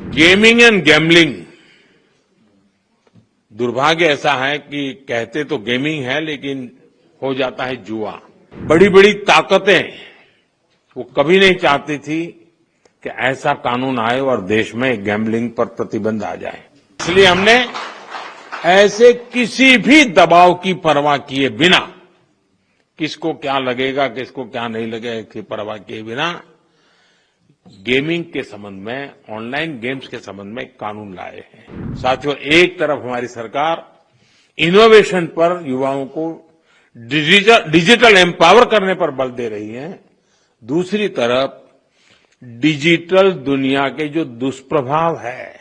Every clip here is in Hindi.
गेमिंग एंड गैम्बलिंग दुर्भाग्य ऐसा है कि कहते तो गेमिंग है लेकिन हो जाता है जुआ। बड़ी बड़ी ताकतें वो कभी नहीं चाहती थी कि ऐसा कानून आए और देश में गैम्बलिंग पर प्रतिबंध आ जाए। इसलिए हमने ऐसे किसी भी दबाव की परवाह किए बिना, किसको क्या लगेगा किसको क्या नहीं लगेगा इसकी परवाह किए बिना गेमिंग के संबंध में, ऑनलाइन गेम्स के संबंध में कानून लाए हैं। साथियों, एक तरफ हमारी सरकार इनोवेशन पर युवाओं को डिजिटल एम्पावर करने पर बल दे रही है, दूसरी तरफ डिजिटल दुनिया के जो दुष्प्रभाव है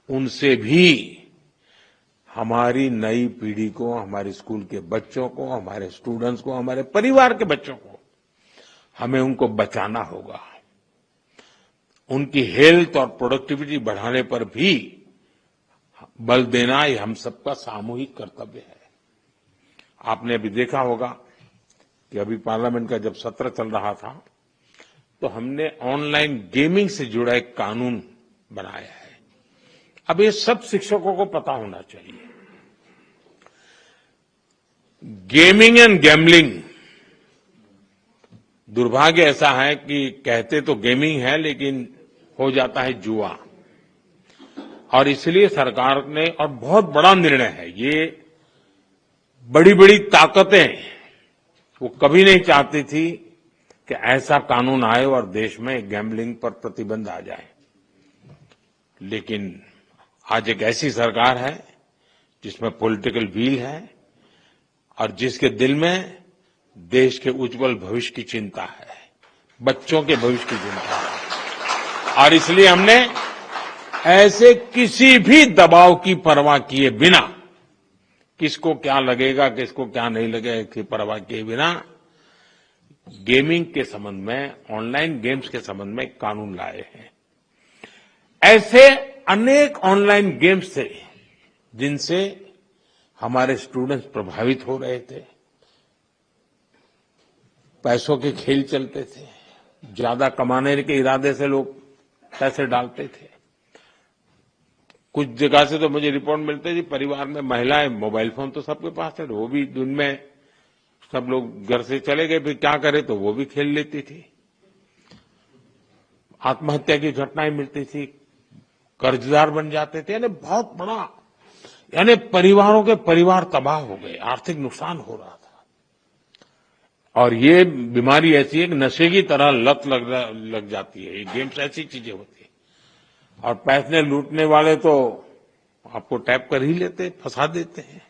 उनसे भी हमारी नई पीढ़ी को, हमारे स्कूल के बच्चों को, हमारे स्टूडेंट्स को, हमारे परिवार के बच्चों को हमें उनको बचाना होगा। उनकी हेल्थ और प्रोडक्टिविटी बढ़ाने पर भी बल देना ये हम सबका सामूहिक कर्तव्य है। आपने अभी देखा होगा कि अभी पार्लियामेंट का जब सत्र चल रहा था तो हमने ऑनलाइन गेमिंग से जुड़ा एक कानून बनाया है। अब ये सब शिक्षकों को पता होना चाहिए। गेमिंग एंड गैम्बलिंग दुर्भाग्य ऐसा है कि कहते तो गेमिंग है लेकिन हो जाता है जुआ। और इसलिए सरकार ने, और बहुत बड़ा निर्णय है ये, बड़ी बड़ी ताकतें वो कभी नहीं चाहती थी कि ऐसा कानून आए और देश में गैम्बलिंग पर प्रतिबंध आ जाए। लेकिन आज एक ऐसी सरकार है जिसमें पॉलिटिकल विल है और जिसके दिल में देश के उज्जवल भविष्य की चिंता है, बच्चों के भविष्य की चिंता है। और इसलिए हमने ऐसे किसी भी दबाव की परवाह किए बिना, किसको क्या लगेगा किसको क्या नहीं लगेगा इसकी परवाह किए बिना गेमिंग के संबंध में, ऑनलाइन गेम्स के संबंध में कानून लाए हैं। ऐसे अनेक ऑनलाइन गेम्स थे जिनसे हमारे स्टूडेंट्स प्रभावित हो रहे थे। पैसों के खेल चलते थे, ज्यादा कमाने के इरादे से लोग पैसे डालते थे। कुछ जगह से तो मुझे रिपोर्ट मिलते थे परिवार में महिलाएं, मोबाइल फोन तो सबके पास है, वो भी दिन में सब लोग घर से चले गए, फिर क्या करे तो वो भी खेल लेती थी। आत्महत्या की घटनाएं मिलती थी, कर्जदार बन जाते थे। यानी बहुत बड़ा, यानी परिवारों के परिवार तबाह हो गए, आर्थिक नुकसान हो रहा था। और ये बीमारी ऐसी है कि नशे की तरह लत लग जाती है। ये गेम्स ऐसी चीजें होती है और पैसे लूटने वाले तो आपको टैप कर ही लेते, फंसा देते हैं।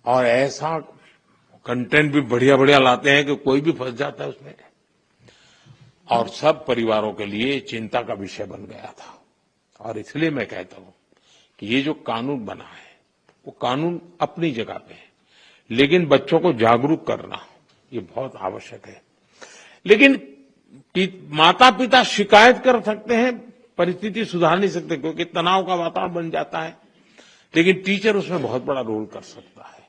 और ऐसा कंटेंट भी बढ़िया बढ़िया लाते हैं कि कोई भी फंस जाता है उसमें। और सब परिवारों के लिए चिंता का विषय बन गया था। और इसलिए मैं कहता हूं कि ये जो कानून बना है वो कानून अपनी जगह पे है, लेकिन बच्चों को जागरूक करना ये बहुत आवश्यक है। लेकिन माता पिता शिकायत कर सकते हैं, परिस्थिति सुधार नहीं सकते क्योंकि तनाव का वातावरण बन जाता है, लेकिन टीचर उसमें बहुत बड़ा रोल कर सकता है।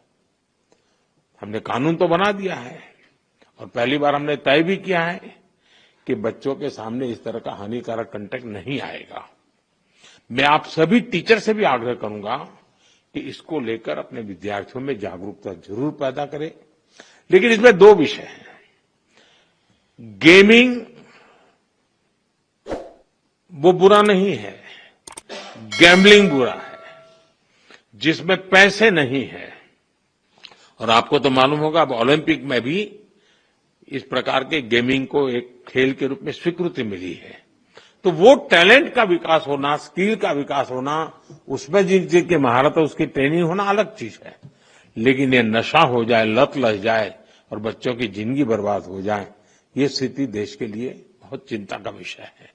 हमने कानून तो बना दिया है और पहली बार हमने तय भी किया है कि बच्चों के सामने इस तरह का हानिकारक कंटेंट नहीं आएगा। मैं आप सभी टीचर से भी आग्रह करूंगा कि इसको लेकर अपने विद्यार्थियों में जागरूकता जरूर पैदा करें। लेकिन इसमें दो विषय हैं। गेमिंग वो बुरा नहीं है, गैम्बलिंग बुरा है, जिसमें पैसे नहीं है। और आपको तो मालूम होगा अब ओलंपिक में भी इस प्रकार के गेमिंग को एक खेल के रूप में स्वीकृति मिली है। तो वो टैलेंट का विकास होना, स्किल का विकास होना, उसमें जिनकी महारत है उसकी ट्रेनिंग होना अलग चीज है। लेकिन ये नशा हो जाए, लत लग जाए और बच्चों की जिंदगी बर्बाद हो जाए, ये स्थिति देश के लिए बहुत चिंता का विषय है।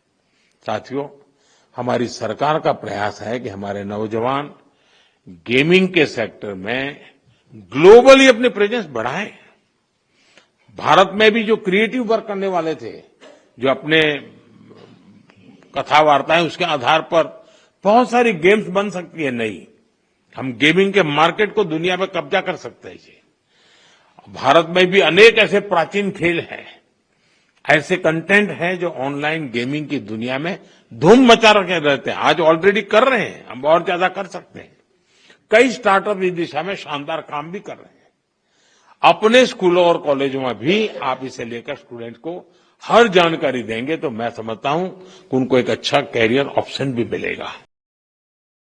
साथियों, हमारी सरकार का प्रयास है कि हमारे नौजवान गेमिंग के सेक्टर में ग्लोबली अपनी प्रेजेंस बढ़ाएं। भारत में भी जो क्रिएटिव वर्क करने वाले थे, जो अपने कथा वार्ता है उसके आधार पर बहुत सारी गेम्स बन सकती है नई। हम गेमिंग के मार्केट को दुनिया में कब्जा कर सकते हैं। भारत में भी अनेक ऐसे प्राचीन खेल हैं ऐसे कंटेंट हैं जो ऑनलाइन गेमिंग की दुनिया में धूम मचा रखे रहते हैं। आज ऑलरेडी कर रहे हैं, हम और ज्यादा कर सकते हैं। कई स्टार्टअप इस दिशा में शानदार काम भी कर रहे हैं। अपने स्कूलों और कॉलेजों में भी आप इसे लेकर स्टूडेंट को हर जानकारी देंगे तो मैं समझता हूं कि उनको एक अच्छा कैरियर ऑप्शन भी मिलेगा।